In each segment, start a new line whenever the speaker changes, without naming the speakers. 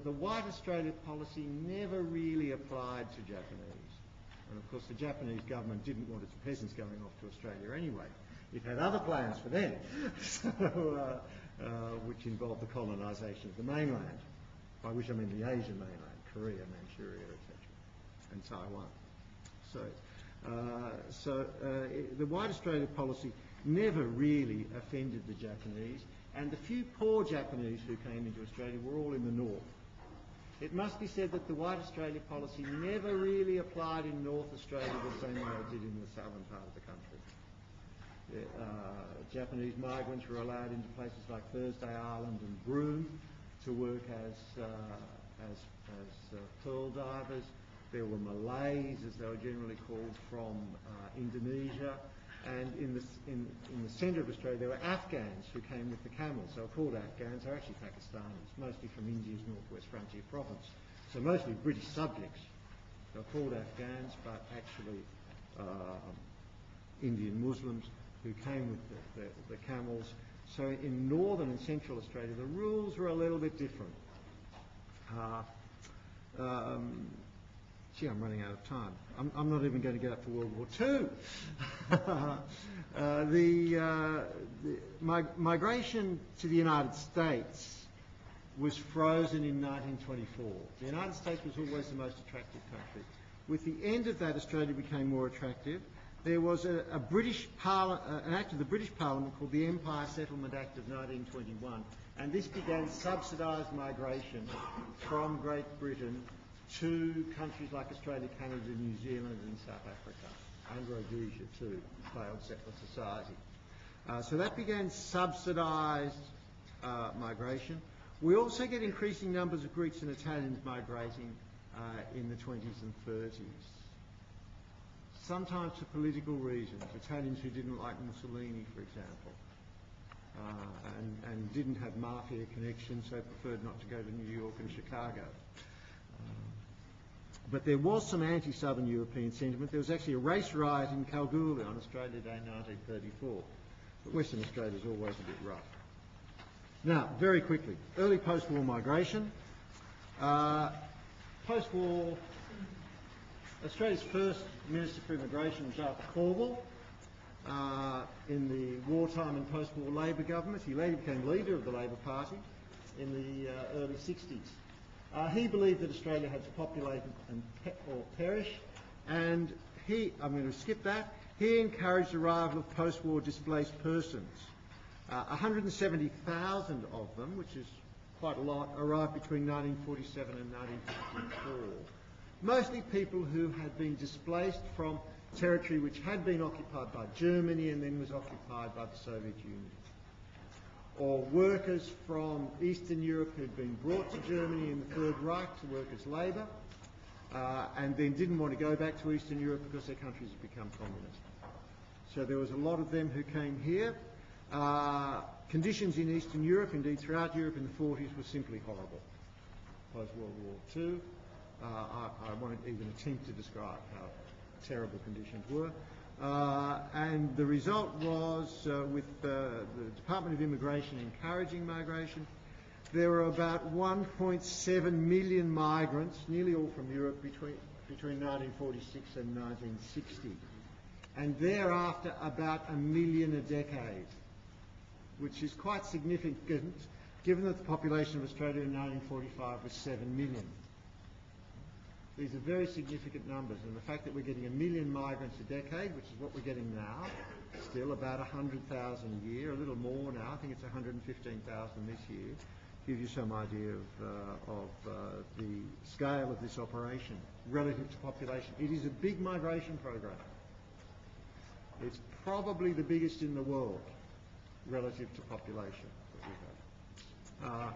the White Australia policy never really applied to Japanese. And of course the Japanese government didn't want its peasants going off to Australia anyway. It had other plans for them, so, which involved the colonisation of the mainland, by which I mean the Asian mainland, Korea, Manchuria, etc., and Taiwan. So, the White Australia policy never really offended the Japanese, and the few poor Japanese who came into Australia were all in the north. It must be said that the White Australia policy never really applied in North Australia the same way it did in the southern part of the country. Japanese migrants were allowed into places like Thursday Island and Broome to work as pearl divers. There were Malays, as they were generally called, from Indonesia, and in the centre of Australia there were Afghans who came with the camels. They were called Afghans. They're actually Pakistanis, mostly from India's northwest frontier province. So mostly British subjects. They were called Afghans, but actually Indian Muslims who came with the camels. So in northern and central Australia the rules were a little bit different. Gee, I'm running out of time. I'm not even going to get up to World War II. The migration to the United States was frozen in 1924. The United States was always the most attractive country. With the end of that, Australia became more attractive. There was an act of the British Parliament called the Empire Settlement Act of 1921, and this began subsidised migration from Great Britain to countries like Australia, Canada, New Zealand and South Africa, and Rhodesia too, failed settler society. So that began subsidised migration. We also get increasing numbers of Greeks and Italians migrating in the 20s and 30s. Sometimes for political reasons. Italians who didn't like Mussolini, for example, and didn't have mafia connections, so preferred not to go to New York and Chicago. But there was some anti-Southern European sentiment. There was actually a race riot in Kalgoorlie on Australia Day 1934. But Western Australia is always a bit rough. Now, very quickly, early post-war migration. Post-war, Australia's first Minister for Immigration was Arthur Corwell. In the wartime and post-war Labor government. He later became leader of the Labor Party in the early 60s. He believed that Australia had to populate or perish, and I'm going to skip that, he encouraged the arrival of post-war displaced persons. 170,000 of them, which is quite a lot, arrived between 1947 and 1954. Mostly people who had been displaced from territory which had been occupied by Germany and then was occupied by the Soviet Union. Or workers from Eastern Europe who'd been brought to Germany in the Third Reich to work as labour and then didn't want to go back to Eastern Europe because their countries had become communist. So there was a lot of them who came here. Conditions in Eastern Europe, indeed throughout Europe in the 40s, were simply horrible. Post-World War II, I won't even attempt to describe how terrible conditions were. And the result was, with the Department of Immigration encouraging migration, there were about 1.7 million migrants, nearly all from Europe, between 1946 and 1960. And thereafter about 1 million a decade, which is quite significant given that the population of Australia in 1945 was 7 million. These are very significant numbers, and the fact that we're getting 1 million migrants a decade, which is what we're getting now, still about 100,000 a year, a little more now, I think it's 115,000 this year, gives you some idea of the scale of this operation relative to population. It is a big migration program. It's probably the biggest in the world relative to population that we have.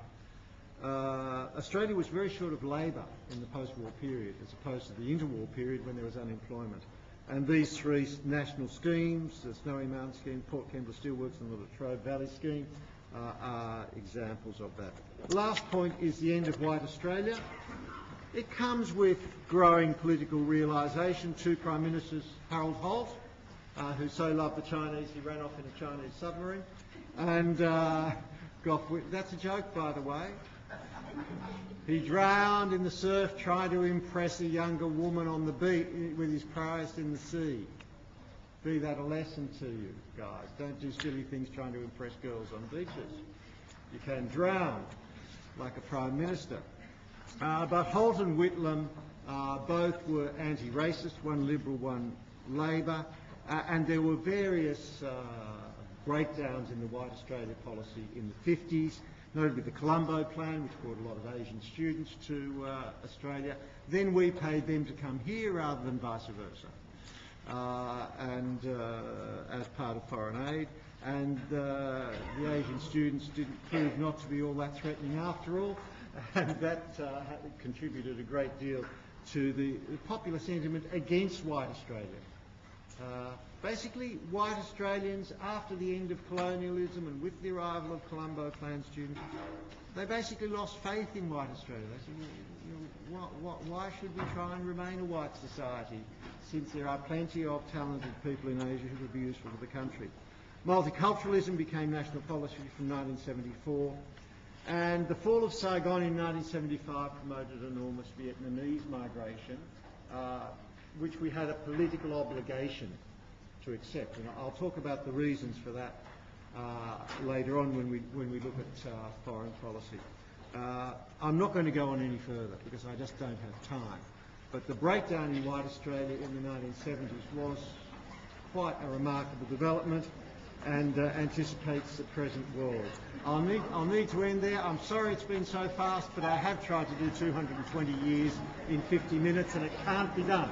Australia was very short of labour in the post-war period as opposed to the interwar period when there was unemployment. And these three national schemes, the Snowy Mountain Scheme, Port Kembla Steelworks and the Latrobe Valley Scheme, are examples of that. Last point is the end of white Australia. It comes with growing political realisation. Two Prime Ministers, Harold Holt, who so loved the Chinese he ran off in a Chinese submarine, and that's a joke, by the way. He drowned in the surf trying to impress a younger woman on the beach with his prize in the sea. Be that a lesson to you, guys. Don't do silly things trying to impress girls on beaches. You can drown like a Prime Minister. But Holt and Whitlam both were anti-racist, one Liberal, one Labor, and there were various breakdowns in the White Australia policy in the 50s, notably the Colombo Plan, which brought a lot of Asian students to Australia. Then we paid them to come here rather than vice versa. As part of foreign aid, and the Asian students didn't prove not to be all that threatening after all, and that contributed a great deal to the popular sentiment against white Australia. Basically, white Australians, after the end of colonialism and with the arrival of Colombo Plan students, they basically lost faith in white Australia. They said, why should we try and remain a white society since there are plenty of talented people in Asia who would be useful to the country? Multiculturalism became national policy from 1974, and the fall of Saigon in 1975 promoted enormous Vietnamese migration, which we had a political obligation to accept. And I'll talk about the reasons for that later on when we look at foreign policy. I'm not going to go on any further because I just don't have time. But the breakdown in white Australia in the 1970s was quite a remarkable development and anticipates the present world. I'll need to end there. I'm sorry it's been so fast, but I have tried to do 220 years in 50 minutes and it can't be done.